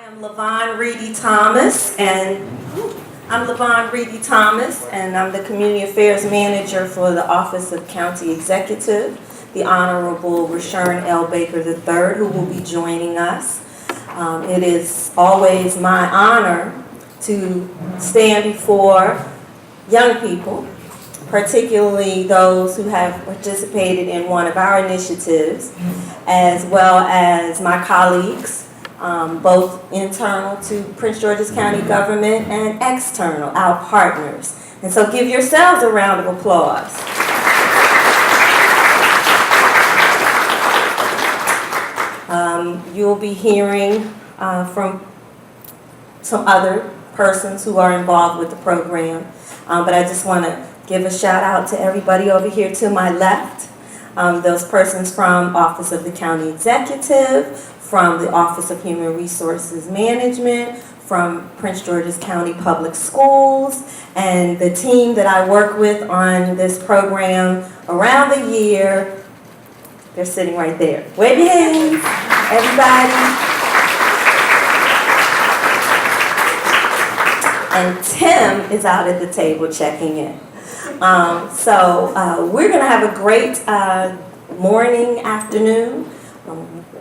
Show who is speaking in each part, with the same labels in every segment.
Speaker 1: I'm LaVon Reedy Thomas, and I'm the Community Affairs Manager for the Office of County Executive, the Honorable Rashawn L. Baker III, who will be joining us. It is always my honor to stand before young people, particularly those who have participated in one of our initiatives, as well as my colleagues, both internal to Prince George's County government and external, our partners. And so give yourselves a round of applause. You'll be hearing from some other persons who are involved with the program, but I just want to give a shout out to everybody over here to my left. Those persons from Office of the County Executive, from the Office of Human Resources Management, from Prince George's County Public Schools, and the team that I work with on this program around the year. They're sitting right there. Wave your hands, everybody. And Tim is out at the table checking in. So we're going to have a great morning, afternoon.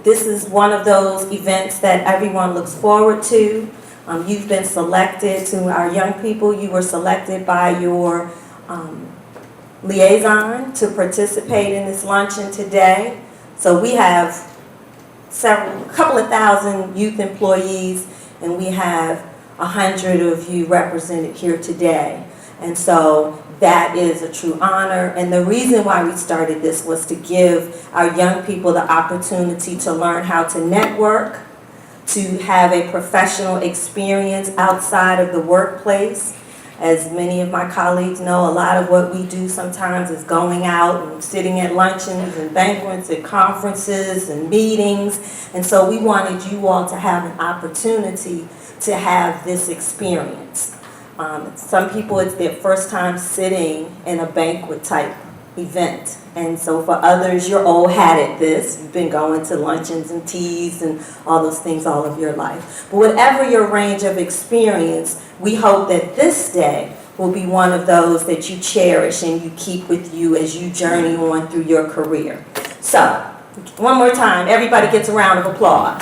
Speaker 1: This is one of those events that everyone looks forward to. You've been selected, to our young people, you were selected by your liaison to participate in this luncheon today. So we have a couple of thousand youth employees, and we have 100 of you represented here today. And so that is a true honor. And the reason why we started this was to give our young people the opportunity to learn how to network, to have a professional experience outside of the workplace. As many of my colleagues know, a lot of what we do sometimes is going out and sitting at luncheons and banquets and conferences and meetings. And so we wanted you all to have an opportunity to have this experience. Some people, it's their first time sitting in a banquet type event. And so for others, you're old hat at this. You've been going to luncheons and teas and all those things all of your life. But whatever your range of experience, we hope that this day will be one of those that you cherish and you keep with you as you journey on through your career. So, one more time, everybody gets a round of applause.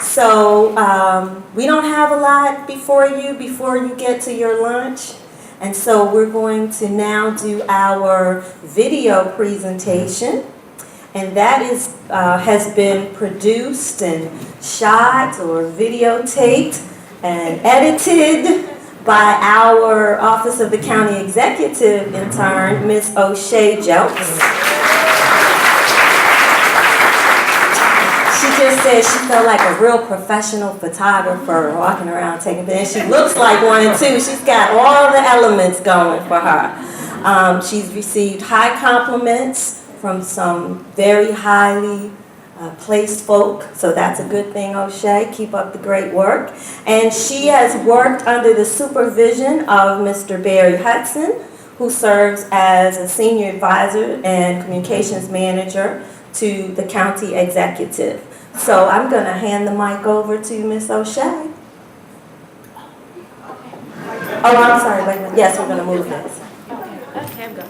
Speaker 1: So we don't have a lot before you get to your lunch. And so we're going to now do our video presentation. And that is has been produced and shot or videotaped and edited by our Office of the County Executive intern, Ms. O'Shea Jelks. She just said she felt like a real professional photographer walking around taking pictures. She looks like one too. She's got all the elements going for her. She's received high compliments from some very highly placed folk, so that's a good thing, O'Shea. Keep up the great work. And she has worked under the supervision of Mr. Barry Hudson, who serves as a senior advisor and communications manager to the county executive. So I'm going to hand the mic over to Ms. O'Shea. Oh, I'm sorry, wait a minute. Yes, we're going to move this.
Speaker 2: Okay, I'm going.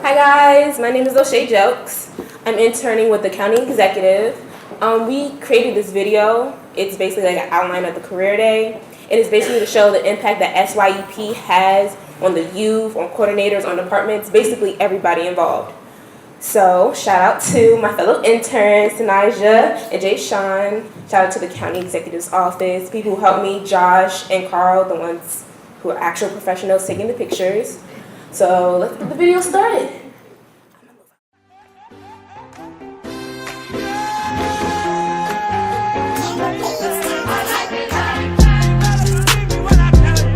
Speaker 2: Hi guys, my name is O'Shea Jelks. I'm interning with the county executive. We created this video. It's basically like an outline of the career day. It is basically to show the impact that SYEP has on the youth, on coordinators, on departments, basically everybody involved. So shout out to my fellow interns, Sanaija and Jay Sean. Shout out to the county executive's office, people who helped me, Josh and Carl, the ones who are actual professionals taking the pictures. So let's get the video started.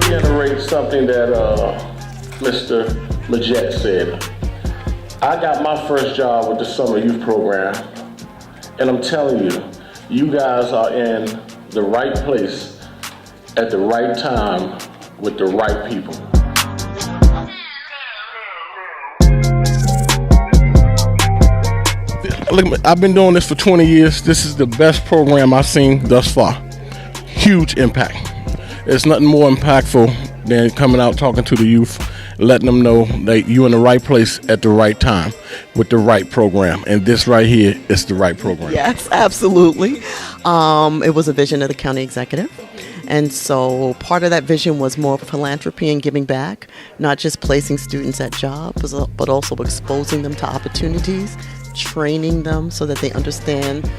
Speaker 3: Reiterate something that Mr. Majette said. I got my first job with the Summer Youth Program, and I'm telling you, you guys are in the right place at the right time with the right people. look, I've been doing this for 20 years. This is the best program I've seen thus far. Huge impact. There's nothing more impactful than coming out talking to the youth, letting them know that you're in the right place at the right time with the right program. And this right here is the right program.
Speaker 4: Yes, absolutely. It was a vision of the county executive. And so part of that vision was more philanthropy and giving back, not just placing students at jobs, but also exposing them to opportunities, training them so that they understand,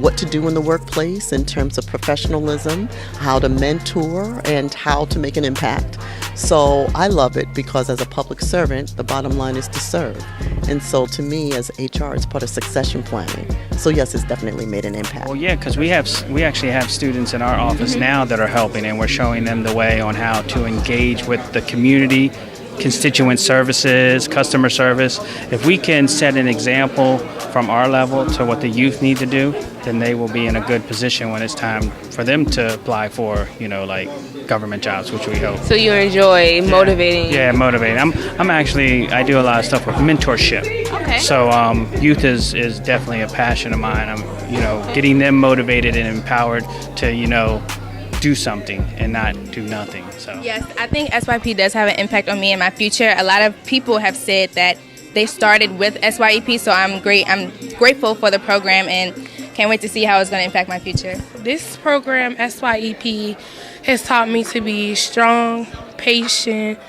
Speaker 4: what to do in the workplace in terms of professionalism, how to mentor, and how to make an impact. So I love it because as a public servant, the bottom line is to serve. And so to me, as HR, it's part of succession planning. So yes, it's definitely made an impact.
Speaker 5: Well, yeah, because we actually have students in our office now that are helping, and we're showing them the way on how to engage with the community, constituent services, customer service. If we can set an example from our level to what the youth need to do, then they will be in a good position when it's time for them to apply for, like government jobs, which we hope.
Speaker 2: So you enjoy motivating?
Speaker 5: Yeah, motivating. I do a lot of stuff with mentorship.
Speaker 2: Okay.
Speaker 5: So youth is definitely a passion of mine. I'm, getting them motivated and empowered to, do something and not do nothing. So
Speaker 6: Yes, I think SYEP does have an impact on me in my future. A lot of people have said that they started with SYEP, so I'm grateful for the program and can't wait to see how it's going to impact my future.
Speaker 7: This program, SYEP, has taught me to be strong, patient,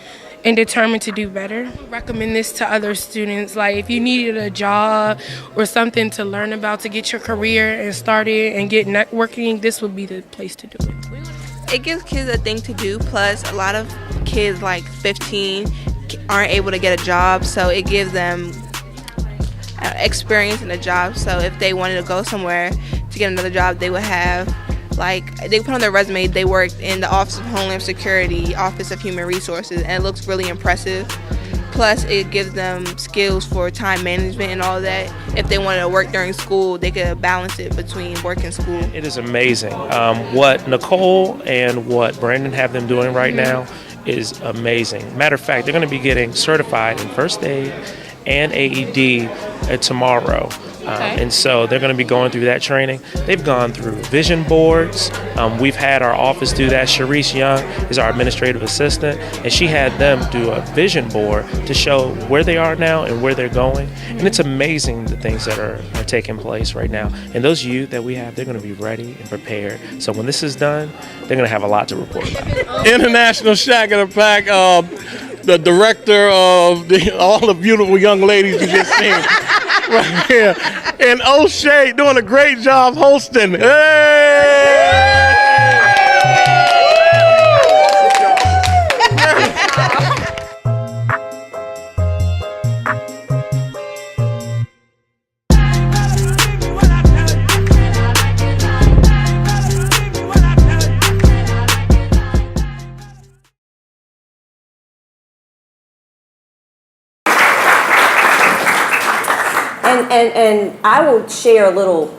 Speaker 7: and determined to do better. I recommend this to other students. Like if you needed a job or something to learn about to get your career and started and get networking, this would be the place to do it.
Speaker 8: It gives kids a thing to do, plus a lot of kids like 15 aren't able to get a job, so it gives them experience in a job. So if they wanted to go somewhere to get another job, they would have, they put on their resume they worked in the Office of Homeland Security, Office of Human Resources, and it looks really impressive. Plus, it gives them skills for time management and all that. If they wanted to work during school, they could balance it between work and school.
Speaker 9: It is amazing. What Nicole and what Brandon have them doing right now is amazing. Matter of fact, they're going to be getting certified in first aid and AED tomorrow. And so they're going to be going through that training. They've gone through vision boards. We've had our office do that. Sharice Young is our administrative assistant, and she had them do a vision board to show where they are now and where they're going. And it's amazing the things that are taking place right now. And those youth that we have, they're going to be ready and prepared. So when this is done, they're going to have a lot to report about.
Speaker 3: International Shack of the Pack, the director of all the beautiful young ladies you just seen right here, and O'Shea doing a great job hosting. Hey!
Speaker 1: And I will share a little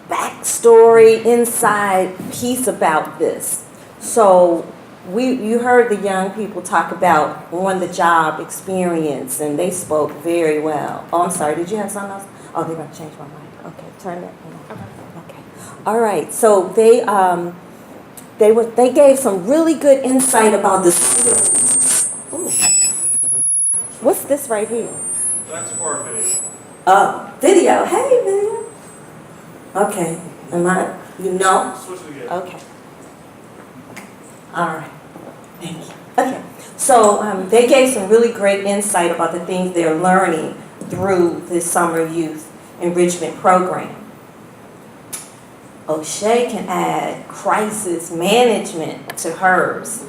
Speaker 1: backstory, inside piece about this. So you heard the young people talk about on-the-job experience, and they spoke very well. Oh, I'm sorry. Did you have something else? Oh, they're going to change my mic. Okay, turn that on. Okay. All right. So they gave some really good insight about the skills. Ooh. What's this right here?
Speaker 10: That's for a video.
Speaker 1: Video. Hey, video. Okay.
Speaker 10: Switch it again.
Speaker 1: Okay. All right. Thank you. Okay. So they gave some really great insight about the things they're learning through this summer youth enrichment program. O'Shea can add crisis management to hers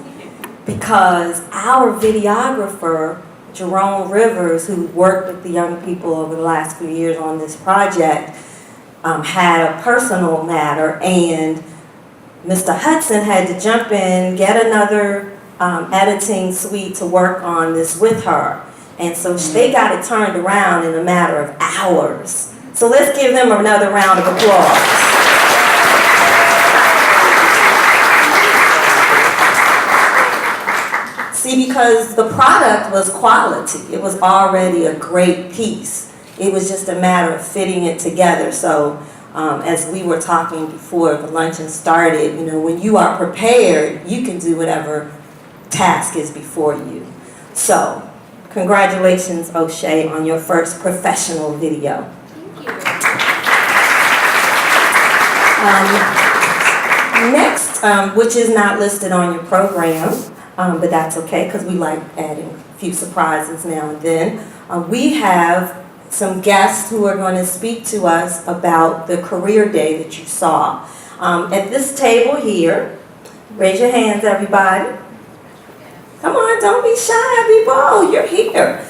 Speaker 1: because our videographer, Jerome Rivers, who worked with the young people over the last few years on this project, had a personal matter, and Mr. Hudson had to jump in, get another editing suite to work on this with her. And so they got it turned around in a matter of hours. So let's give them another round of applause. See, because the product was quality. It was already a great piece. it was just a matter of fitting it together. So as we were talking before the luncheon started, you know, when you are prepared, you can do whatever task is before you. So congratulations, O'Shea, on your first professional video.
Speaker 2: Thank you.
Speaker 1: Next, which is not listed on your program, but that's okay because we like adding a few surprises now and then. We have some guests who are going to speak to us about the career day that you saw. At this table here, raise your hands, everybody. Come on, don't be shy, be bold, you're here.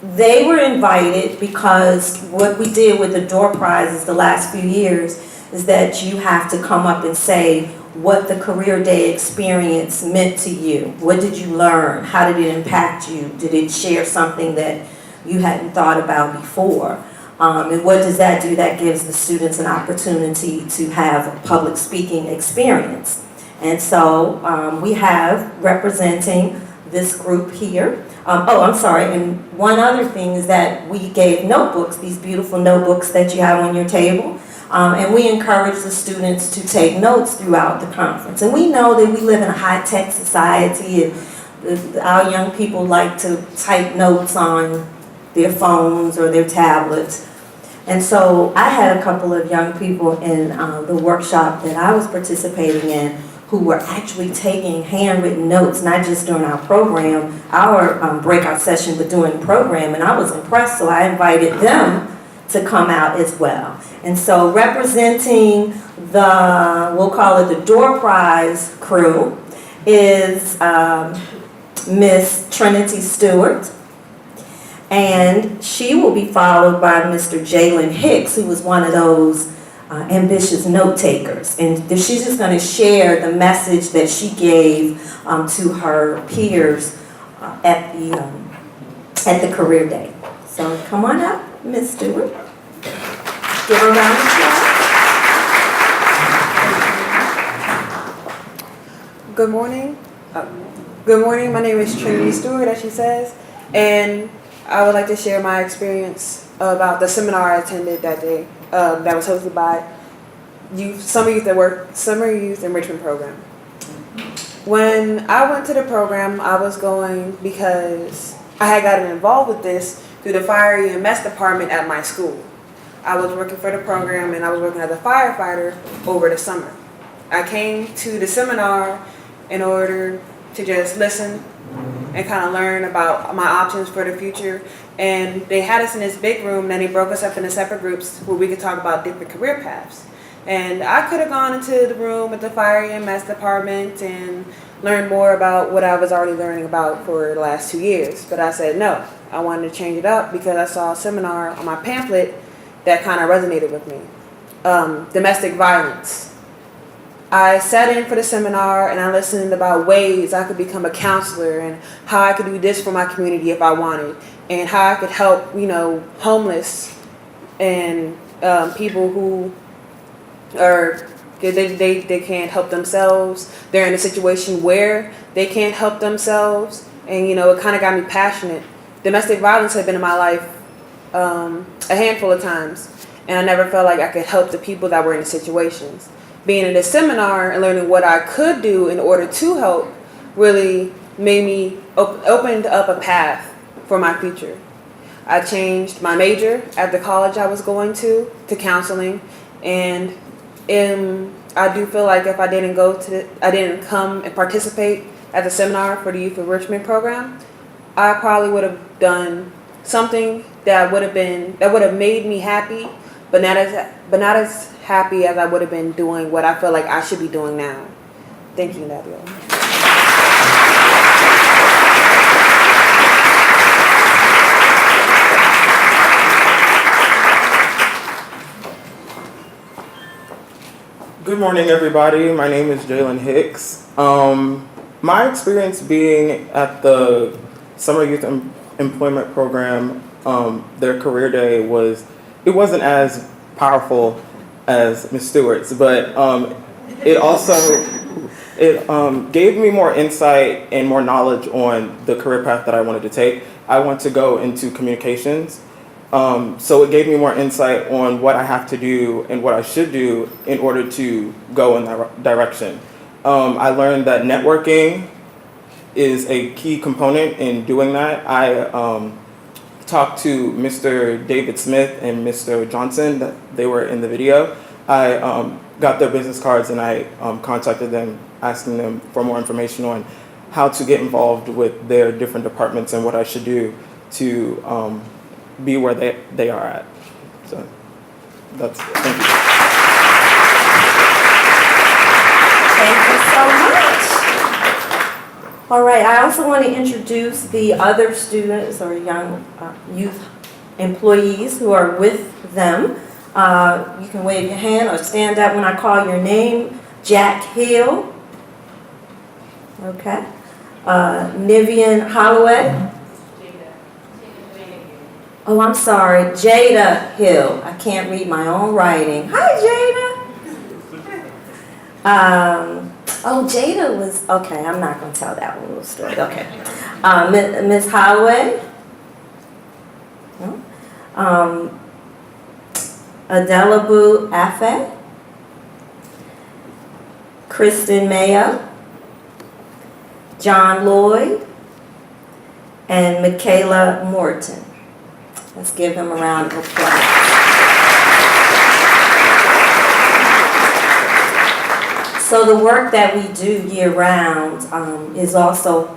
Speaker 1: They were invited because what we did with the door prizes the last few years is that you have to come up and say what the career day experience meant to you. What did you learn? How did it impact you? Did it share something that you hadn't thought about before? And what does that do? That gives the students an opportunity to have a public speaking experience. And so we have representing this group here. I'm sorry, and one other thing is that we gave notebooks, these beautiful notebooks that you have on your table. And we encourage the students to take notes throughout the conference. And we know that we live in a high-tech society, and our young people like to type notes on their phones or their tablets. And so I had a couple of young people in the workshop that I was participating in who were actually taking handwritten notes, not just during our program, our breakout session, but during the program. And I was impressed, so I invited them to come out as well. And so representing the, we'll call it the door prize crew, is Miss Trinity Stewart. And she will be followed by Mr. Jalen Hicks, who was one of those ambitious note takers. And she's just going to share the message that she gave to her peers at the career day. So come on up, Miss Stewart. Give her a round of applause.
Speaker 11: Good morning. Good morning. My name is Trinity Stewart, as she says, and I would like to share my experience about the seminar I attended that day that was hosted by Summer Youth Enrichment Program. When I went to the program, I was going because I had gotten involved with this through the fire EMS department at my school. I was working for the program and I was working as a firefighter over the summer. I came to the seminar in order to just listen and kind of learn about my options for the future. And they had us in this big room and they broke us up into separate groups where we could talk about different career paths. And I could have gone into the room at the fire EMS department and learned more about what I was already learning about for the last 2 years. But I said no, I wanted to change it up because I saw a seminar on my pamphlet that kind of resonated with me. Domestic violence. I sat in for the seminar and I listened about ways I could become a counselor and how I could do this for my community if I wanted, and how I could help, homeless and people who are they can't help themselves. They're in a situation where they can't help themselves, and it kind of got me passionate. Domestic violence had been in my life a handful of times, and I never felt like I could help the people that were in the situations. Being in this seminar and learning what I could do in order to help really made me opened up a path for my future. I changed my major at the college I was going to counseling, and I do feel like if I didn't come and participate at the seminar for the Youth Enrichment Program, I probably would have done something that would have made me happy, but not as happy as I would have been doing what I feel like I should be doing now. Thank you, Nadia.
Speaker 12: Good morning, everybody. My name is Jalen Hicks. My experience being at the Summer Youth Employment Program, their career day wasn't as powerful as Ms. Stewart's, but it gave me more insight and more knowledge on the career path that I wanted to take. I want to go into communications, So it gave me more insight on what I have to do and what I should do in order to go in that direction. I learned that networking is a key component in doing that. I talked to Mr. David Smith and Mr. Johnson, that they were in the video. I got their business cards and I contacted them, asking them for more information on how to get involved with their different departments and what I should do to be where they are at. So that's it. Thank you.
Speaker 1: Thank you so much. All right, I also want to introduce the other students or young youth employees who are with them. You can wave your hand or stand up when I call your name. Jack Hill. Okay. Nivian Holloway. Oh, I'm sorry. Jada Hill. I can't read my own writing. Hi, Jada. Oh, Jada was, okay, I'm not going to tell that one little story. Okay. Ms. Holloway. Adelabu Afe. Kristen Mayo. John Lloyd. And Michaela Morton. Let's give them a round of applause. So the work that we do year-round is also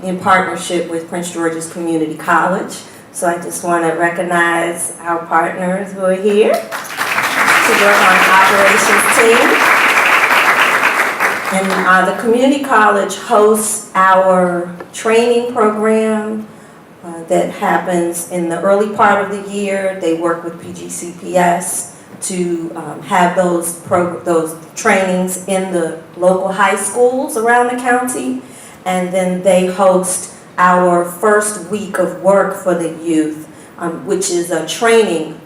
Speaker 1: in partnership with Prince George's Community College. So I just want to recognize our partners who are here to work on the operations team. And the community college hosts our training program that happens in the early part of the year. They work with PGCPS to have those trainings in the local high schools around the county. And then they host our first week of work for the youth, which is a training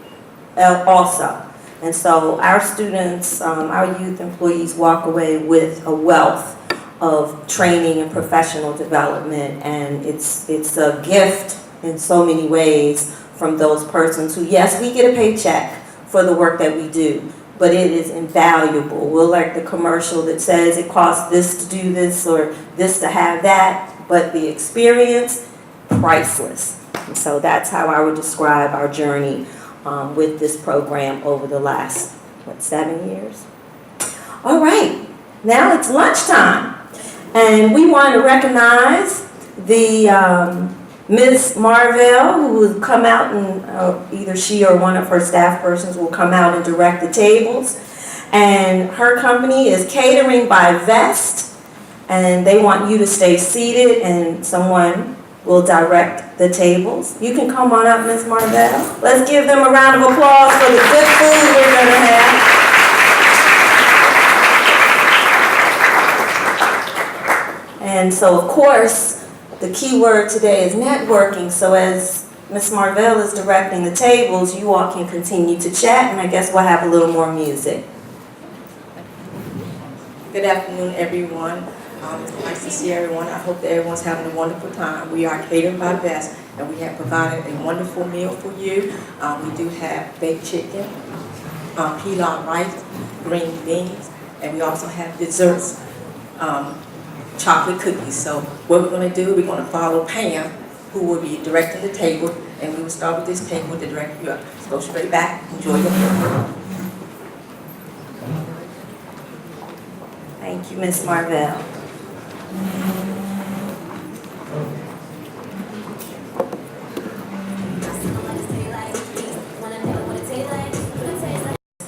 Speaker 1: also. And so our students, our youth employees walk away with a wealth of training and professional development, and it's a gift in so many ways from those persons who, yes, we get a paycheck for the work that we do, but it is invaluable. We'll like the commercial that says it costs this to do this or this to have that, but the experience, priceless. And so that's how I would describe our journey with this program over the last, 7 years? All right, now it's lunchtime. And we want to recognize the Ms. Marvell, who will come out and either she or one of her staff persons will come out and direct the tables. And her company is Catering by Vest, and they want you to stay seated and someone will direct the tables. You can come on up, Ms. Marvell. Let's give them a round of applause for the good food we're going to have. And so, of course, the key word today is networking. So as Ms. Marvell is directing the tables, you all can continue to chat, and I guess we'll have a little more music.
Speaker 13: Good afternoon, everyone. It's nice to see everyone. I hope that everyone's having a wonderful time. We are Catered by Best, and we have provided a wonderful meal for you. We do have baked chicken, pilau rice, green beans, and we also have desserts, chocolate cookies. So what we're going to do, we're going to follow Pam, who will be directing the table, and we will start with this table to direct you up. So go straight back, enjoy your meal.
Speaker 1: Thank you, Ms. Marvell.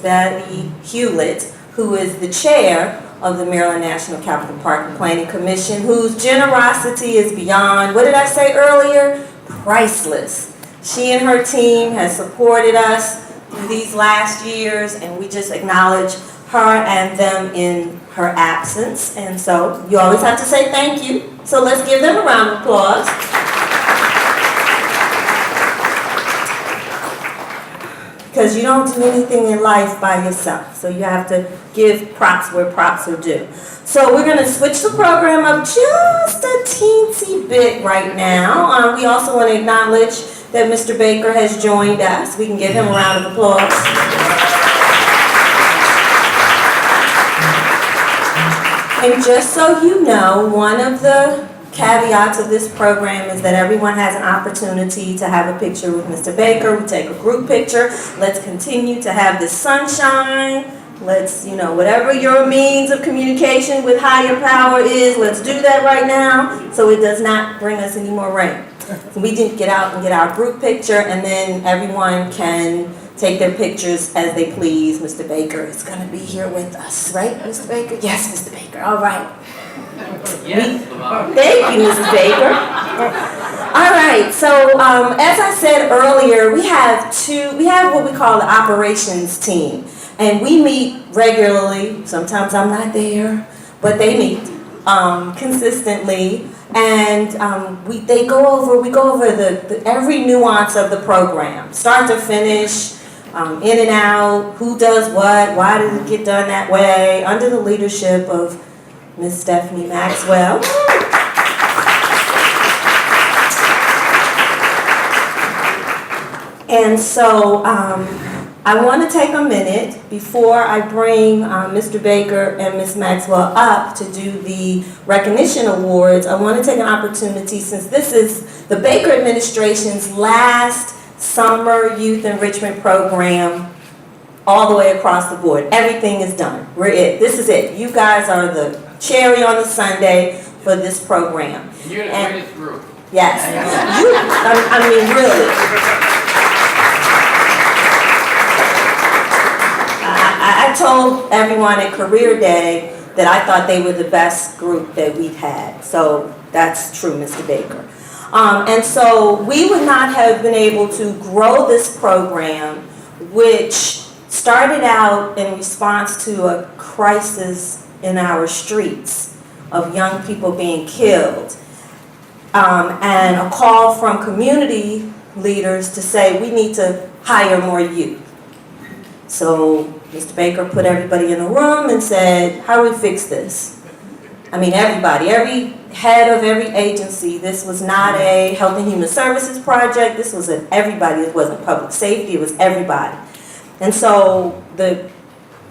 Speaker 1: Betty Hewlett, who is the chair of the Maryland National Capital Park and Planning Commission, whose generosity is beyond, what did I say earlier? Priceless. She and her team has supported us through these last years, and we just acknowledge her and them in her absence. And so you always have to say thank you. So let's give them a round of applause. because you don't do anything in life by yourself. So you have to give props where props are due. So we're going to switch the program up just a teensy bit right now. We also want to acknowledge that Mr. Baker has joined us. We can give him a round of applause. And just so you know, one of the caveats of this program is that everyone has an opportunity to have a picture with Mr. Baker. We take a group picture. Let's continue to have the sunshine. Let's, whatever your means of communication with higher power is, let's do that right now so it does not bring us any more rain. So we didn't get out and get our group picture, and then everyone can take their pictures as they please. Mr. Baker is going to be here with us, right, Mr. Baker? Yes, Mr. Baker. All right. Yes. Thank you, Mrs. Baker. All right. So as I said earlier, we have what we call the operations team, and we meet regularly. Sometimes I'm not there, but they meet consistently. And we go over the every nuance of the program, start to finish, in and out, who does what, why did it get done that way, under the leadership of Ms. Stephanie Maxwell. And so I want to take a minute before I bring Mr. Baker and Ms. Maxwell up to do the recognition awards. I want to take an opportunity, since this is the Baker administration's last summer youth enrichment program all the way across the board. Everything is done. We're it. This is it. You guys are the cherry on the sundae for this program.
Speaker 14: And you're the greatest group.
Speaker 1: Yes. I mean, really. I told everyone at Career Day that I thought they were the best group that we've had. So that's true, Mr. Baker. And so we would not have been able to grow this program, which started out in response to a crisis in our streets of young people being killed, and a call from community leaders to say we need to hire more youth. So Mr. Baker put everybody in a room and said, how do we fix this? I mean, everybody, every head of every agency. This was not a Health and Human Services project. This was everybody. It wasn't public safety. It was everybody. And so the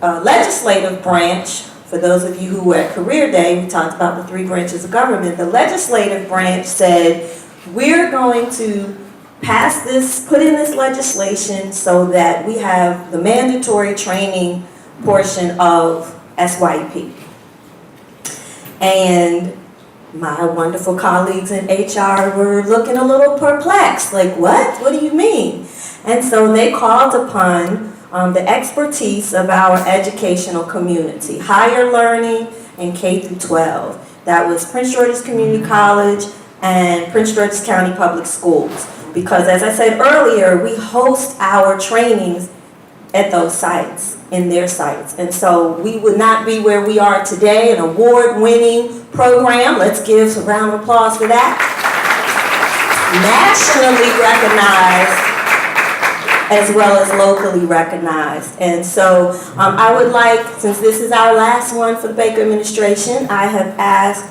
Speaker 1: legislative branch, for those of you who were at Career Day, we talked about the 3 branches of government. The legislative branch said, we're going to pass this, put in this legislation so that we have the mandatory training portion of SYEP. And my wonderful colleagues in HR were looking a little perplexed, like, what? What do you mean? And so they called upon the expertise of our educational community, higher learning and K through 12. That was Prince George's Community College and Prince George's County Public Schools. Because as I said earlier, we host our trainings at those sites, in their sites. And so we would not be where we are today, an award-winning program. Let's give a round of applause for that. Nationally recognized as well as locally recognized. And so I would like, since this is our last one for the Baker administration, I have asked,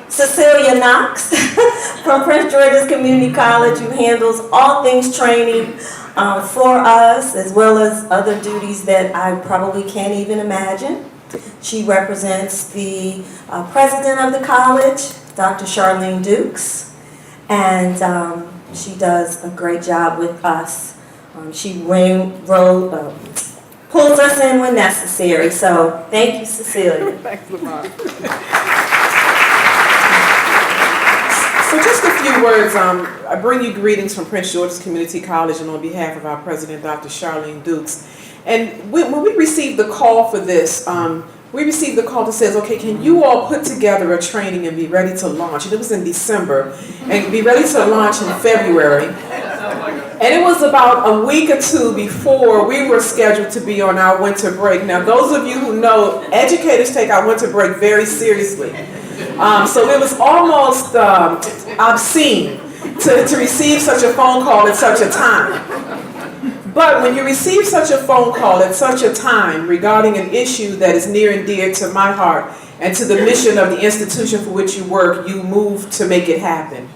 Speaker 1: Cecilia Knox from Prince George's Community College, who handles all things training for us, as well as other duties that I probably can't even imagine. She represents the president of the college, Dr. Charlene Dukes, and she does a great job with us. She pulls us in when necessary, so thank you, Cecilia.
Speaker 15: Thanks, Lamar. So just a few words. I bring you greetings from Prince George's Community College and on behalf of our president, Dr. Charlene Dukes. And when we received the call for this, we received the call that says, okay, can you all put together a training and be ready to launch? And it was in December, and be ready to launch in February. And it was about a week or two before we were scheduled to be on our winter break. Now, those of you who know, educators take our winter break very seriously. So it was almost obscene to receive such a phone call at such a time. But when you receive such a phone call at such a time regarding an issue that is near and dear to my heart and to the mission of the institution for which you work, you move to make it happen.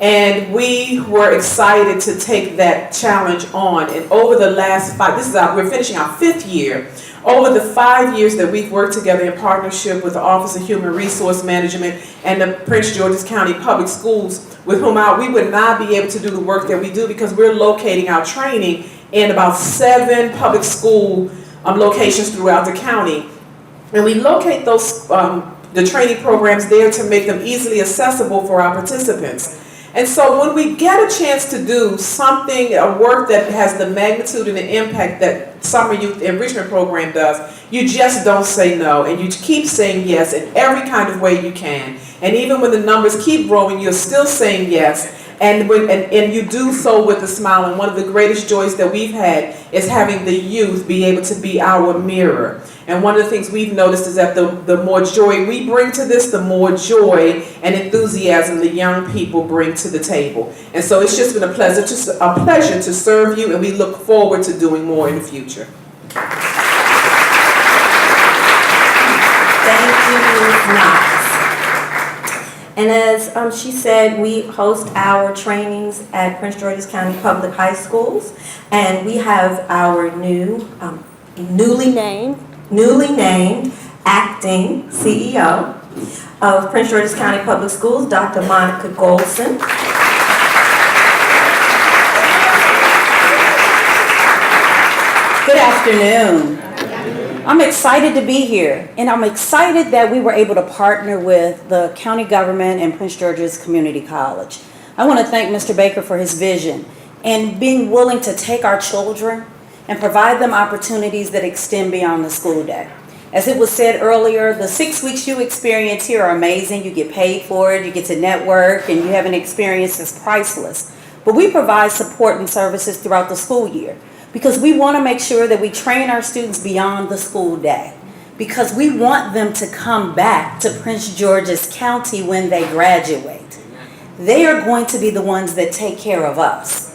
Speaker 15: And we were excited to take that challenge on. And over the last we're finishing our 5th year. Over the 5 years that we've worked together in partnership with the Office of Human Resource Management and the Prince George's County Public Schools, with whom we would not be able to do the work that we do because we're locating our training in about 7 public school locations throughout the county. And we locate those the training programs there to make them easily accessible for our participants. And so when we get a chance to do something, a work that has the magnitude and the impact that Summer Youth Enrichment Program does, you just don't say no, and you keep saying yes in every kind of way you can. And even when the numbers keep growing, you're still saying yes. And you do so with a smile. And one of the greatest joys that we've had is having the youth be able to be our mirror. And one of the things we've noticed is that the more joy we bring to this, the more joy and enthusiasm the young people bring to the table. And so it's just been a pleasure to serve you, and we look forward to doing more in the future.
Speaker 1: Thank you, Ms. Knox. And as she said, we host our trainings at Prince George's County Public High Schools, and we have our newly named acting CEO of Prince George's County Public Schools, Dr. Monica Golson.
Speaker 14: Good afternoon. I'm excited to be here, and I'm excited that we were able to partner with the county government and Prince George's Community College. I want to thank Mr. Baker for his vision and being willing to take our children and provide them opportunities that extend beyond the school day. As it was said earlier, the 6 weeks you experience here are amazing. You get paid for it, you get to network, and you have an experience that's priceless. But we provide support and services throughout the school year, because we want to make sure that we train our students beyond the school day, because we want them to come back to Prince George's County when they graduate. They are going to be the ones that take care of us.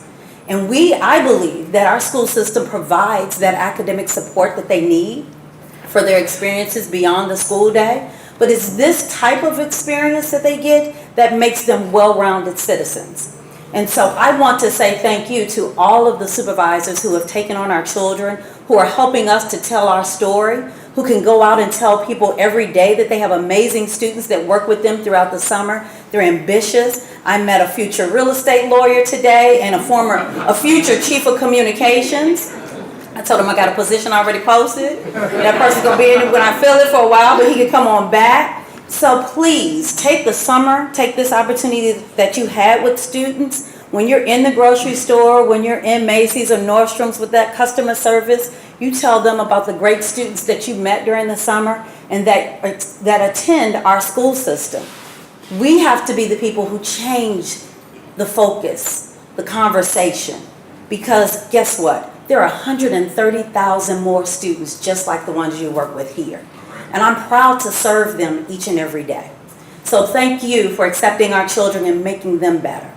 Speaker 14: And I believe that our school system provides that academic support that they need for their experiences beyond the school day. But it's this type of experience that they get that makes them well-rounded citizens. And so I want to say thank you to all of the supervisors who have taken on our children, who are helping us to tell our story, who can go out and tell people every day that they have amazing students that work with them throughout the summer. They're ambitious. I met a future real estate lawyer today and a future chief of communications. I told him I got a position already posted. That person's going to be in it when I fill it for a while, but he can come on back. So please take the summer, take this opportunity that you had with students. When you're in the grocery store, when you're in Macy's or Nordstrom's with that customer service, you tell them about the great students that you met during the summer and that attend our school system. We have to be the people who change the focus, the conversation, because guess what? There are 130,000 more students just like the ones you work with here. And I'm proud to serve them each and every day. So thank you for accepting our children and making them better.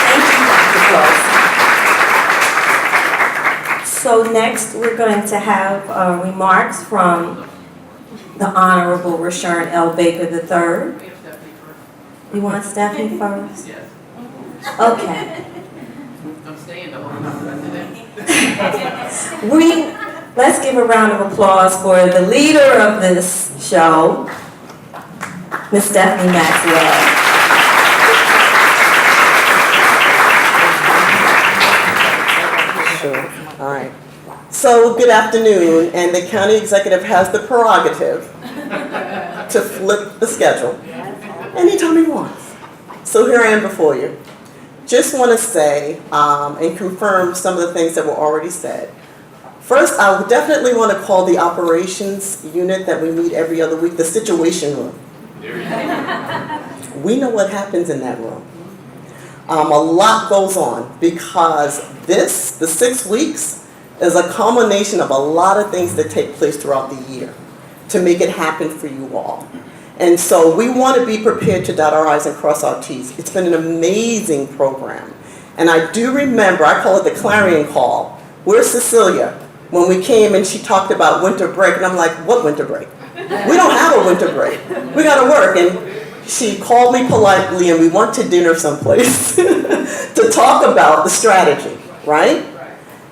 Speaker 1: Thank you, Dr. Golson. So next we're going to have remarks from the Honorable Rashawn L. Baker III. You want Stephanie first?
Speaker 16: Yes.
Speaker 1: Okay.
Speaker 16: I'm staying the whole time.
Speaker 1: Let's give a round of applause for the leader of this show, Ms. Stephanie Maxwell.
Speaker 4: Sure. All right. So good afternoon, and the county executive has the prerogative to flip the schedule anytime he wants. So here I am before you. Just want to say and confirm some of the things that were already said. First, I would definitely want to call the operations unit that we meet every other week the situation room. We know what happens in that room. A lot goes on because the 6 weeks, is a culmination of a lot of things that take place throughout the year to make it happen for you all. And so we want to be prepared to dot our I's and cross our T's. It's been an amazing program. And I do remember, I call it the clarion call. Where's Cecilia? When we came and she talked about winter break, and I'm like, what winter break? We don't have a winter break. We got to work. And she called me politely and we went to dinner someplace to talk about the strategy, right?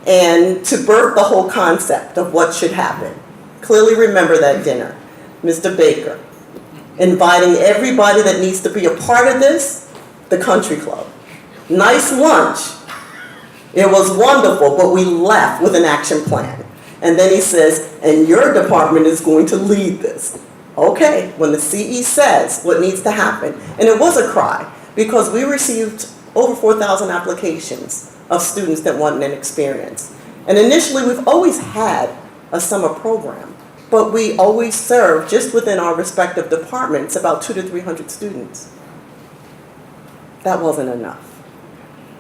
Speaker 4: And to birth the whole concept of what should happen. Clearly remember that dinner. Mr. Baker, inviting everybody that needs to be a part of this, the country club. Nice lunch. It was wonderful, but we left with an action plan. And then he says, and your department is going to lead this. Okay, when the CE says what needs to happen. And it was a cry, because we received over 4,000 applications of students that wanted an experience. And initially, we've always had a summer program, but we always served, just within our respective departments, about 200 to 300 students. That wasn't enough.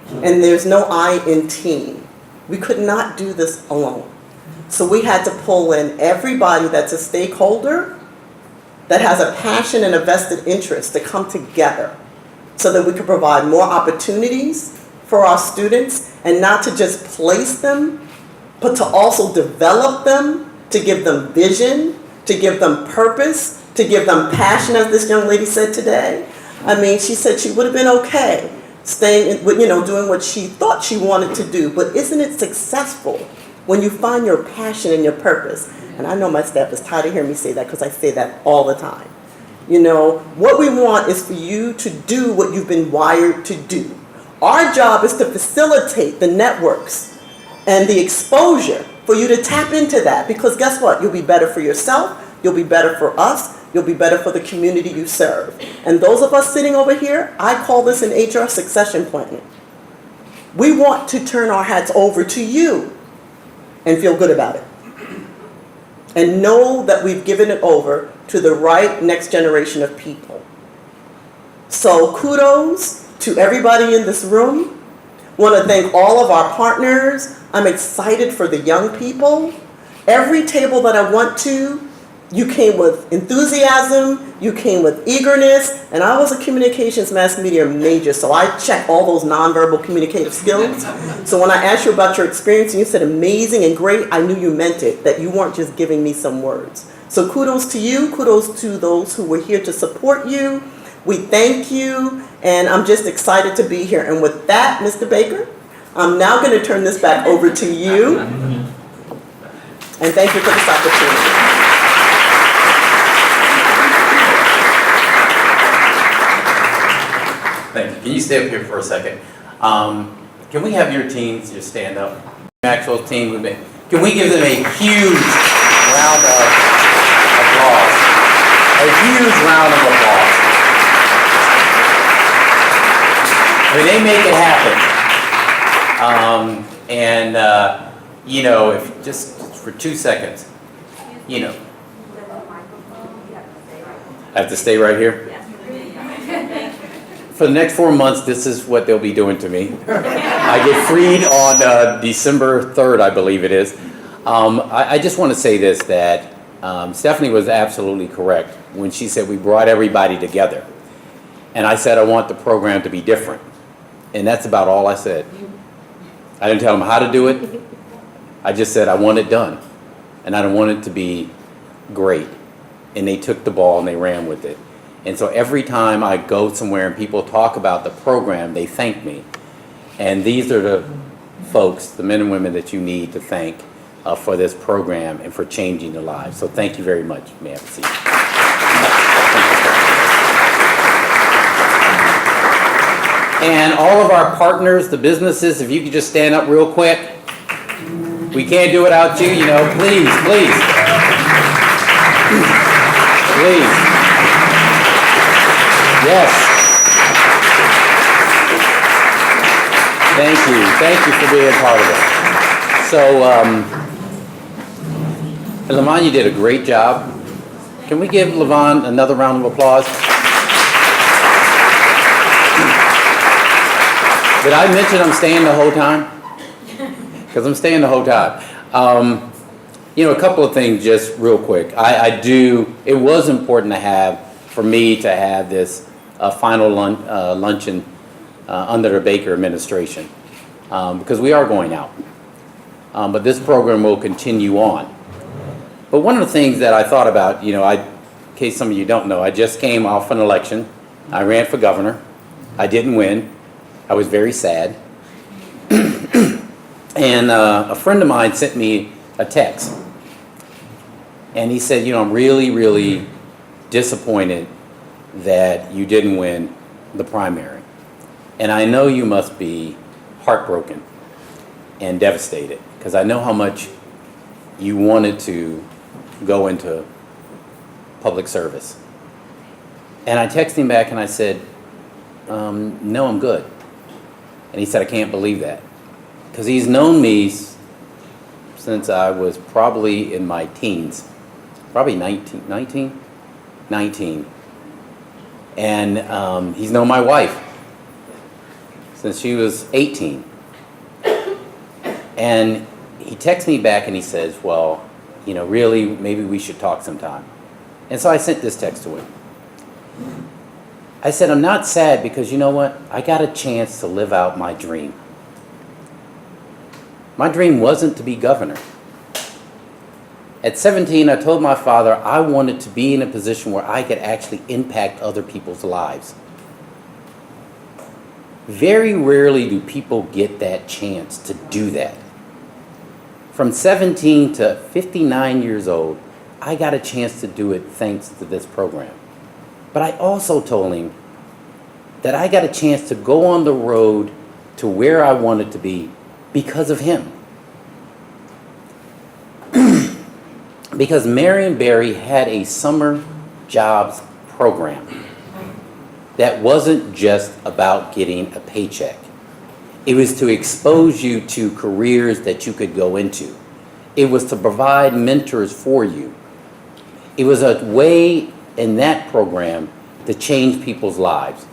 Speaker 4: And there's no I in team. We could not do this alone. So we had to pull in everybody that's a stakeholder, that has a passion and a vested interest, to come together so that we could provide more opportunities for our students, and not to just place them, but to also develop them, to give them vision, to give them purpose, to give them passion, as this young lady said today. I mean, she said she would have been okay staying, doing what she thought she wanted to do, but isn't it successful when you find your passion and your purpose? And I know my staff is tired of hearing me say that, because I say that all the time. What we want is for you to do what you've been wired to do. Our job is to facilitate the networks and the exposure for you to tap into that, because guess what? You'll be better for yourself, you'll be better for us, you'll be better for the community you serve. And those of us sitting over here, I call this an HR succession planning. We want to turn our hats over to you and feel good about it. And know that we've given it over to the right next generation of people. So kudos to everybody in this room. Want to thank all of our partners. I'm excited for the young people. Every table that I went to, you came with enthusiasm, you came with eagerness, and I was a communications mass media major, so I check all those nonverbal communicative skills. So when I asked you about your experience and you said amazing and great, I knew you meant it, that you weren't just giving me some words. So kudos to you, kudos to those who were here to support you. We thank you, and I'm just excited to be here. And with that, Mr. Baker, I'm now going to turn this back over to you. And thank you for this opportunity.
Speaker 17: Thank you. Can you stay up here for a second? Can we have your teams just stand up? Maxwell's team, can we give them a huge round of applause? A huge round of applause. I mean, they make it happen. If just for 2 seconds, I have to stay right here? For the next 4 months, this is what they'll be doing to me. I get freed on December 3rd, I believe it is. I just want to say this, that Stephanie was absolutely correct when she said we brought everybody together. And I said I want the program to be different. And that's about all I said. I didn't tell them how to do it. I just said I want it done. And I don't want it to be great. And they took the ball and they ran with it. And so every time I go somewhere and people talk about the program, they thank me. And these are the folks, the men and women that you need to thank for this program and for changing their lives. So thank you very much. May I have a seat? And all of our partners, the businesses, if you could just stand up real quick. We can't do it without you, please, please. Please. Yes. Thank you. Thank you for being part of it. So, Lavon, you did a great job. Can we give Lavon another round of applause? Did I mention I'm staying the whole time? Because I'm staying the whole time. A couple of things just real quick. It was important to have for me to have this final luncheon under the Baker administration, because we are going out. But this program will continue on. But one of the things that I thought about, in case some of you don't know, I just came off an election. I ran for governor. I didn't win. I was very sad. And a friend of mine sent me a text. And he said, I'm really, really disappointed that you didn't win the primary. And I know you must be heartbroken and devastated, because I know how much you wanted to go into public service. And I texted him back and I said, no, I'm good. And he said, I can't believe that. Because he's known me since I was probably in my teens, probably 19. And he's known my wife since she was 18. And he texts me back and he says, well, really, maybe we should talk sometime. And so I sent this text to him. I said, I'm not sad because you know what? I got a chance to live out my dream. My dream wasn't to be governor. At 17, I told my father I wanted to be in a position where I could actually impact other people's lives. Very rarely do people get that chance to do that. From 17 to 59 years old, I got a chance to do it thanks to this program. But I also told him that I got a chance to go on the road to where I wanted to be because of him. Because Marion Barry had a summer jobs program that wasn't just about getting a paycheck. It was to expose you to careers that you could go into. It was to provide mentors for you. It was a way in that program to change people's lives.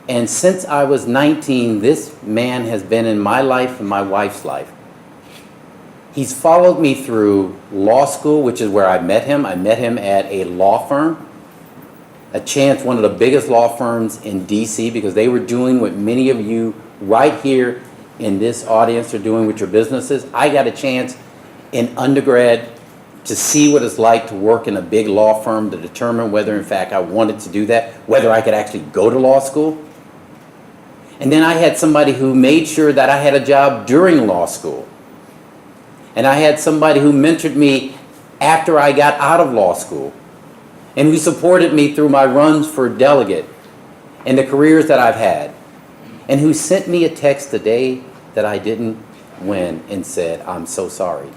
Speaker 17: And since I was 19, this man has been in my life and my wife's life. He's followed me through law school, which is where I met him. I met him at a law firm, one of the biggest law firms in DC, because they were doing what many of you right here in this audience are doing with your businesses. I got a chance in undergrad to see what it's like to work in a big law firm, to determine whether in fact I wanted to do that, whether I could actually go to law school. And then I had somebody who made sure that I had a job during law school. And I had somebody who mentored me after I got out of law school, and who supported me through my runs for delegate and the careers that I've had, and who sent me a text the day that I didn't win and said, I'm so sorry.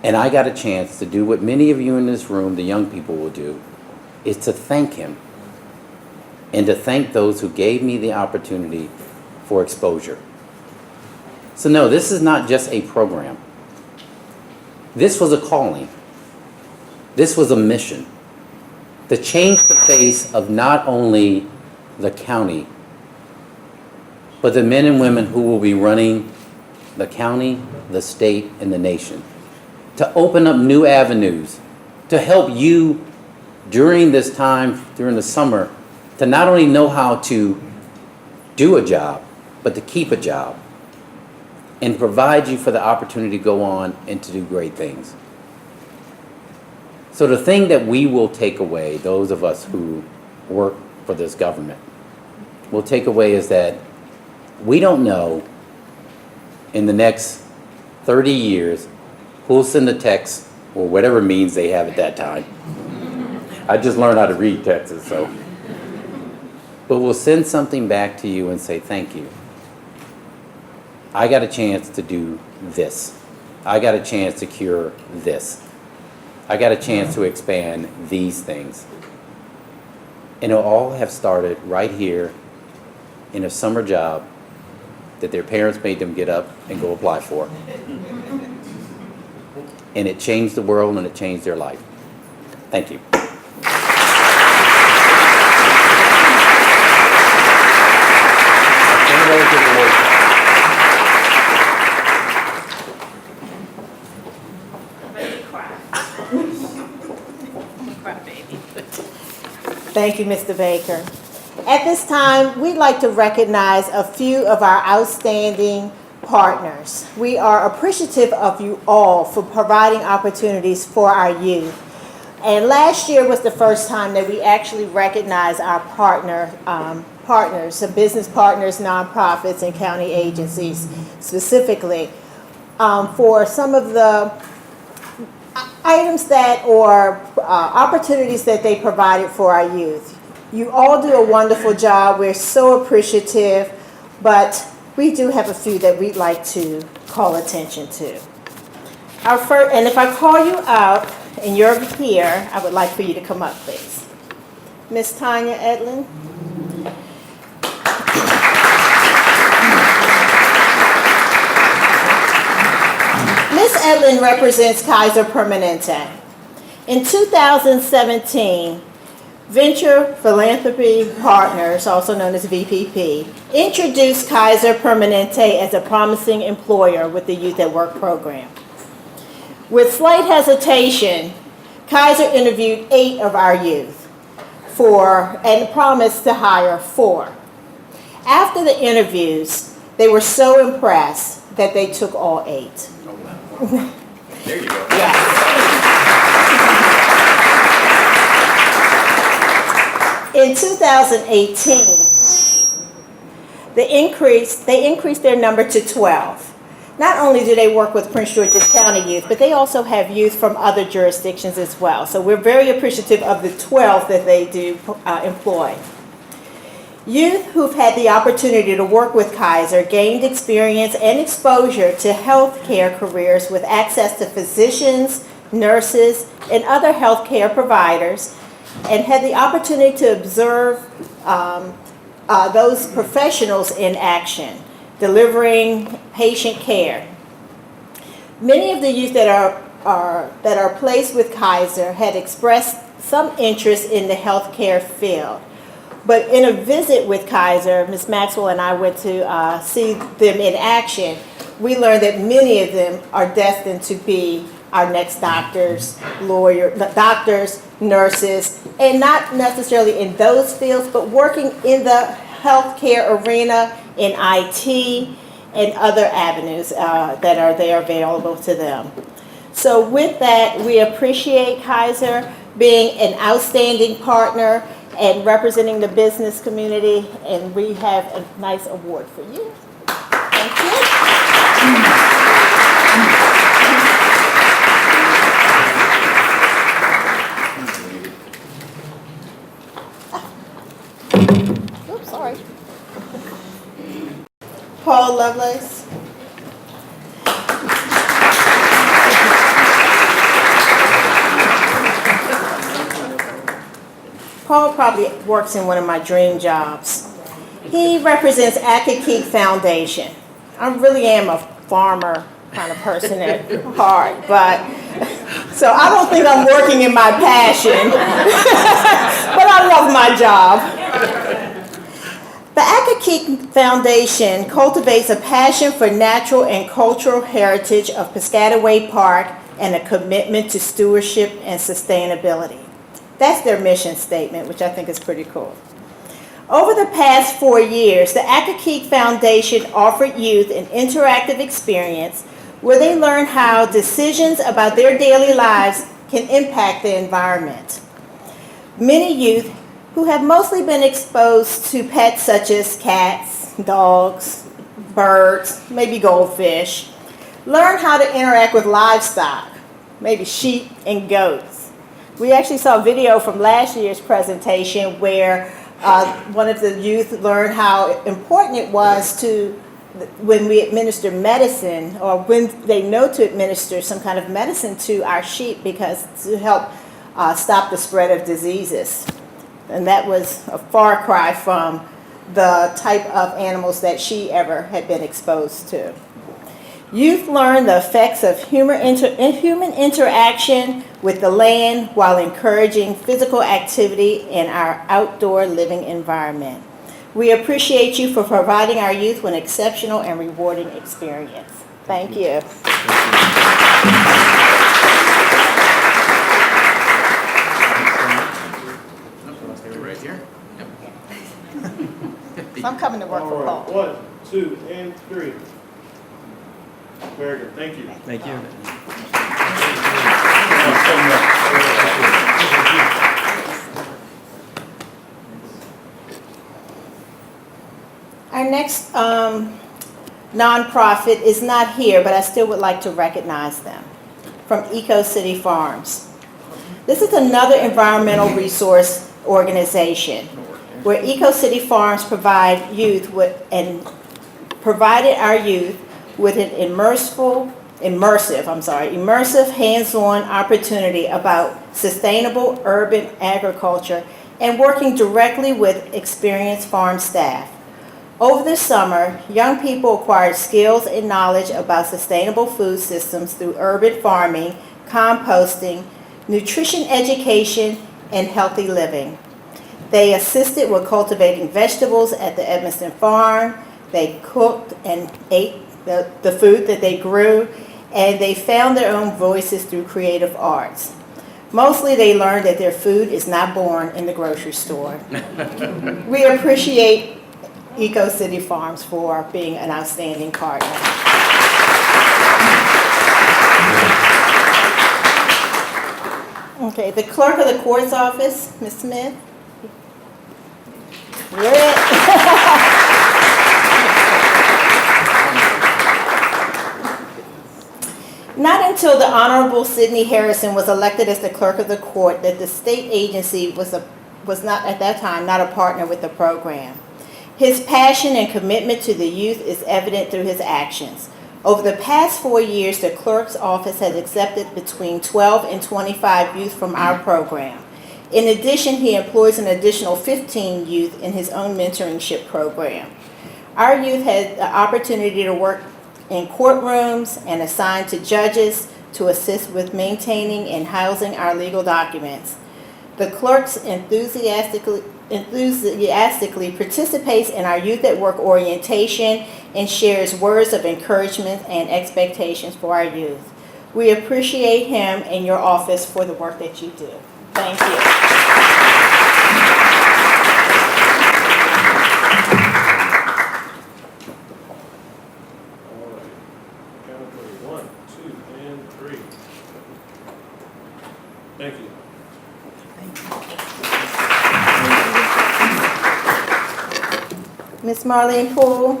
Speaker 17: And I got a chance to do what many of you in this room, the young people, will do, is to thank him and to thank those who gave me the opportunity for exposure. So no, this is not just a program. This was a calling. This was a mission to change the face of not only the county, but the men and women who will be running the county, the state, and the nation. To open up new avenues, to help you during this time, during the summer, to not only know how to do a job, but to keep a job, and provide you for the opportunity to go on and to do great things. So the thing that we will take away, those of us who work for this government, will take away is that we don't know in the next 30 years who'll send a text or whatever means they have at that time. I just learned how to read texts, so. But we'll send something back to you and say thank you. I got a chance to do this. I got a chance to cure this. I got a chance to expand these things. And it'll all have started right here in a summer job that their parents made them get up and go apply for. And it changed the world and it changed their life. Thank you.
Speaker 18: Thank you, Mr. Baker. At this time, we'd like to recognize a few of our outstanding partners. We are appreciative of you all for providing opportunities for our youth. And last year was the first time that we actually recognized our partners, the business partners, nonprofits, and county agencies specifically for some of the items that or opportunities that they provided for our youth. You all do a wonderful job. We're so appreciative, but we do have a few that we'd like to call attention to. Our first, and if I call you out and you're here, I would like for you to come up, please. Miss Tanya Edlin. Ms. Edlin represents Kaiser Permanente. In 2017, Venture Philanthropy Partners, also known as VPP, introduced Kaiser Permanente as a promising employer with the Youth at Work program. With slight hesitation, Kaiser interviewed 8 of our youth and promised to hire 4. After the interviews, they were so impressed that they took all 8.
Speaker 17: There you go.
Speaker 18: In 2018, they increased their number to 12. Not only do they work with Prince George's County youth, but they also have youth from other jurisdictions as well. So we're very appreciative of the 12 that they do employ. Youth who've had the opportunity to work with Kaiser gained experience and exposure to healthcare careers with access to physicians, nurses, and other healthcare providers, and had the opportunity to observe those professionals in action, delivering patient care. Many of the youth that are placed with Kaiser had expressed some interest in the healthcare field. But in a visit with Kaiser, Ms. Maxwell and I went to see them in action. We learned that many of them are destined to be our next doctors, nurses, and not necessarily in those fields, but working in the healthcare arena, in IT, and other avenues that are there available to them. So with that, we appreciate Kaiser being an outstanding partner and representing the business community, and we have a nice award for you. Thank you. Oops, sorry. Paul Lovelace. Paul probably works in one of my dream jobs. He represents Akakeek Foundation. I really am a farmer kind of person at heart, but so I don't think I'm working in my passion, but I love my job. The Akakeek Foundation cultivates a passion for natural and cultural heritage of Piscataway Park and a commitment to stewardship and sustainability. That's their mission statement, which I think is pretty cool. Over the past 4 years, the Akakeek Foundation offered youth an interactive experience where they learn how decisions about their daily lives can impact the environment. Many youth who have mostly been exposed to pets such as cats, dogs, birds, maybe goldfish, learn how to interact with livestock, maybe sheep and goats. We actually saw a video from last year's presentation where one of the youth learned how important it was to, when we administer medicine, or when they know to administer some kind of medicine to our sheep, because to help stop the spread of diseases. And that was a far cry from the type of animals that she ever had been exposed to. Youth learn the effects of human interaction with the land while encouraging physical activity in our outdoor living environment. We appreciate you for providing our youth with an exceptional and rewarding experience. Thank you. So I'm coming to work for
Speaker 10: All
Speaker 18: Paul.
Speaker 10: right, 1, 2, and 3. Very good, thank you.
Speaker 5: Thank you.
Speaker 18: Our next nonprofit is not here, but I still would like to recognize them, from Eco City Farms. This is another environmental resource organization where Eco City Farms provided our youth with an immersive hands-on opportunity about sustainable urban agriculture and working directly with experienced farm staff. Over the summer, young people acquired skills and knowledge about sustainable food systems through urban farming, composting, nutrition education, and healthy living. They assisted with cultivating vegetables at the Edmiston farm. They cooked and ate the food that they grew, and they found their own voices through creative arts. Mostly they learned that their food is not born in the grocery store. We appreciate Eco City Farms for being an outstanding partner. Okay, the clerk of the court's office, Ms. Smith. Not until the Honorable Sidney Harrison was elected as the clerk of the court that the state agency was not at that time not a partner with the program. His passion and commitment to the youth is evident through his actions. Over the past 4 years, the clerk's office has accepted between 12 and 25 youth from our program. In addition, he employs an additional 15 youth in his own mentorship program. Our youth had the opportunity to work in courtrooms and assigned to judges to assist with maintaining and housing our legal documents. The clerks enthusiastically participates in our Youth at Work orientation and shares words of encouragement and expectations for our youth. We appreciate him and your office for the work that you do. Thank you.
Speaker 10: All right, count of 1, 2, and 3. Thank you.
Speaker 18: Ms. Marlene Poole.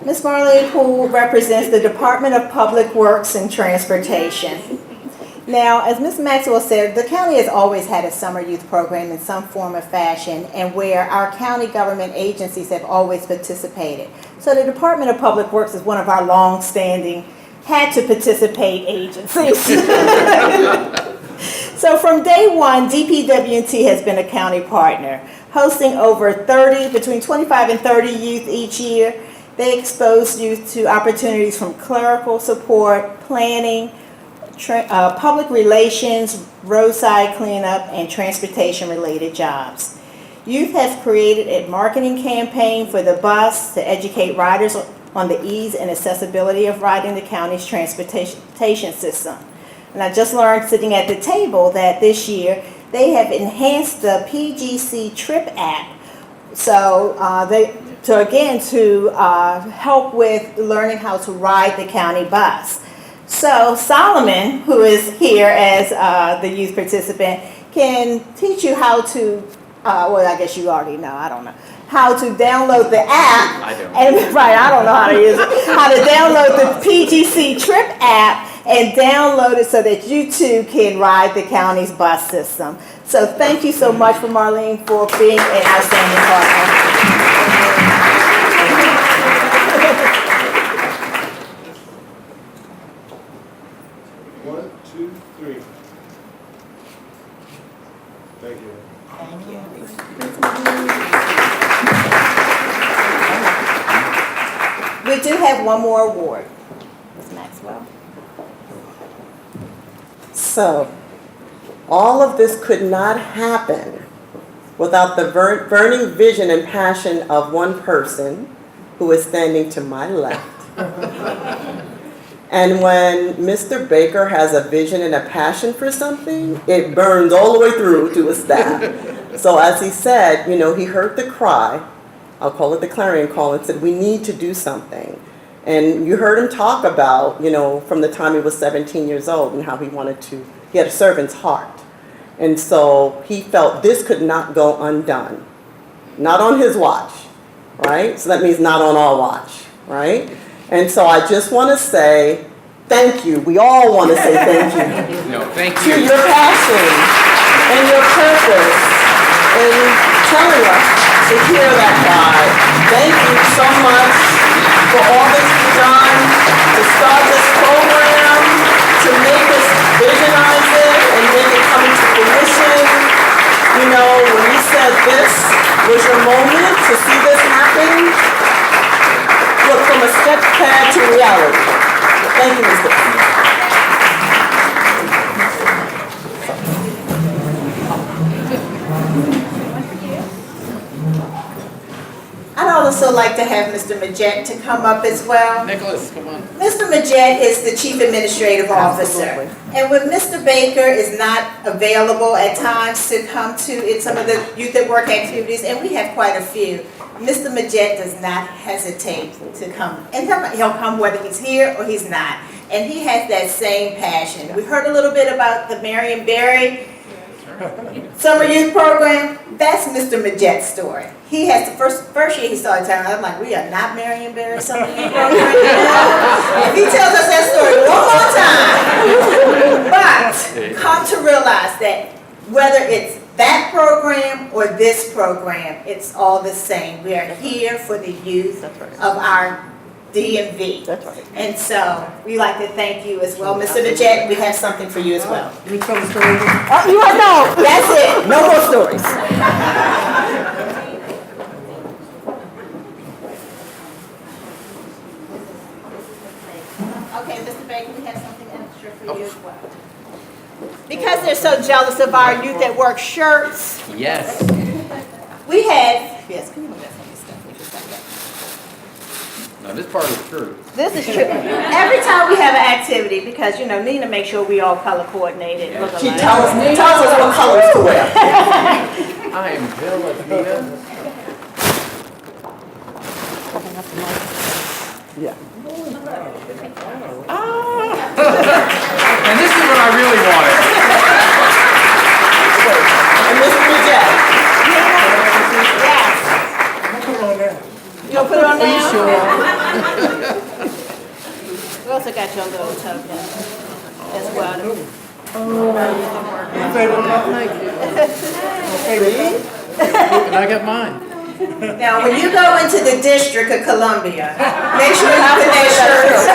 Speaker 18: Ms. Marlene Poole represents the Department of Public Works and Transportation. Now, as Ms. Maxwell said, the county has always had a summer youth program in some form or fashion, and where our county government agencies have always participated. So the Department of Public Works is one of our long-standing had to participate agencies. So from day one, DPW&T has been a county partner, hosting over between 25 and 30 youth each year. They expose youth to opportunities from clerical support, planning, public relations, roadside cleanup, and transportation-related jobs. Youth has created a marketing campaign for the bus to educate riders on the ease and accessibility of riding the county's transportation system. And I just learned sitting at the table that this year they have enhanced the PGC Trip app. So to help with learning how to ride the county bus. So Solomon, who is here as the youth participant, can teach you how to, well, I guess you already know, I don't know, how to download the app.
Speaker 17: I don't.
Speaker 18: Right, I don't know how to use it. How to download the PGC Trip app and download it so that you too can ride the county's bus system. So thank you so much for Marlene for being an outstanding partner.
Speaker 10: 1, 2, 3. Thank you.
Speaker 18: Thank you. We do have one more award. Ms. Maxwell.
Speaker 4: So, all of this could not happen without the burning vision and passion of one person who is standing to my left. And when Mr. Baker has a vision and a passion for something, it burns all the way through to his staff. So as he said, you know, he heard the cry, I'll call it the clarion call, and said, we need to do something. And you heard him talk about, you know, from the time he was 17 years old and how he had a servant's heart. And so he felt this could not go undone. Not on his watch, right? So that means not on our watch, right? And so I just want to say thank you. We all want to say thank you.
Speaker 17: No, thank
Speaker 4: To
Speaker 17: you.
Speaker 4: your passion and your purpose in telling us to hear that cry. Thank you so much for all that you've done to start this program, to make us visualize it and make it come into fruition. You know, when you said this was your moment to see this happen, look, from a step pad to reality. Thank you, Mr.
Speaker 18: I'd also like to have Mr. Majette to come up as well.
Speaker 16: Nicholas, come on.
Speaker 18: Mr. Majette is the Chief Administrative Officer. And when Mr. Baker is not available at times to come to some of the Youth at Work activities, and we have quite a few, Mr. Majette does not hesitate to come. And he'll come whether he's here or he's not. And he has that same passion. We heard a little bit about the Marion Berry Summer Youth Program. That's Mr. Majette's story. He has the first year he started telling us, I'm like, we are not Marion Berry Summer Youth Program. If he tells us that story one more time. But come to realize that whether it's that program or this program, it's all the same. We are here for the youth of our DMV. That's right. And so we like to thank you as well. Mr. Majette, we have something for you as well.
Speaker 14: You want no?
Speaker 18: That's it. No more stories. Okay, Mr. Baker, we have something extra for you as well. Because they're so jealous of our Youth at Work shirts,
Speaker 17: Yes.
Speaker 18: we had, yes, can you move that for me, Stephanie?
Speaker 17: No, this part is true.
Speaker 18: This is true. Every time we have an activity, because, you know, Nina makes sure we all color coordinated. Look
Speaker 4: She
Speaker 18: alike.
Speaker 4: tells us what colors to wear.
Speaker 17: I am jealous, Nina.
Speaker 4: Yeah.
Speaker 17: And this is what I really wanted.
Speaker 4: And Mr. Majette.
Speaker 18: Yes. You gonna put it on now? We also got your little token as well.
Speaker 16: And I got mine.
Speaker 18: Now, when you go into the District of Columbia, make sure you put that shirt on.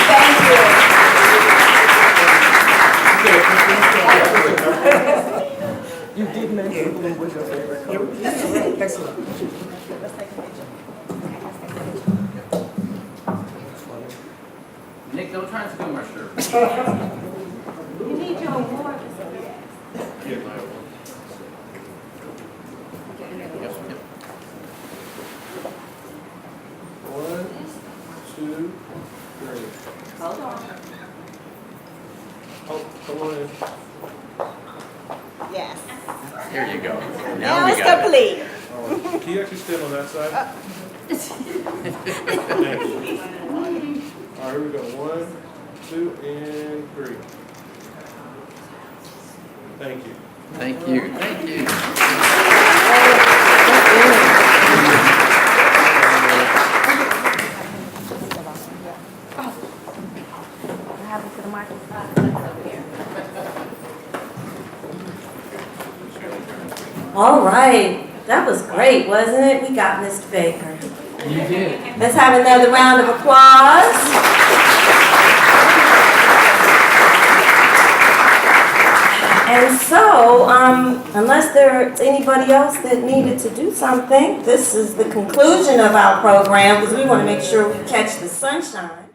Speaker 18: Thank you.
Speaker 4: You did mention blue was your favorite color. Excellent.
Speaker 17: Nick, don't try and steal my shirt.
Speaker 18: You need your award.
Speaker 10: Get my award. One, two, three.
Speaker 18: Hold on.
Speaker 10: Oh, come on in.
Speaker 18: Yes.
Speaker 17: There you go.
Speaker 18: Now
Speaker 17: we
Speaker 18: it's
Speaker 17: got it.
Speaker 18: complete.
Speaker 10: All right. Can you actually stand on that side? Thank you. All right, here we go. 1, 2, and 3. Thank you.
Speaker 17: Thank you. Thank you.
Speaker 1: All right, that was great, wasn't it? We got Mr. Baker.
Speaker 17: You did.
Speaker 1: Let's have another round of applause. And so, unless there's anybody else that needed to do something, this is the conclusion of our program because we want to make sure we catch the sunshine.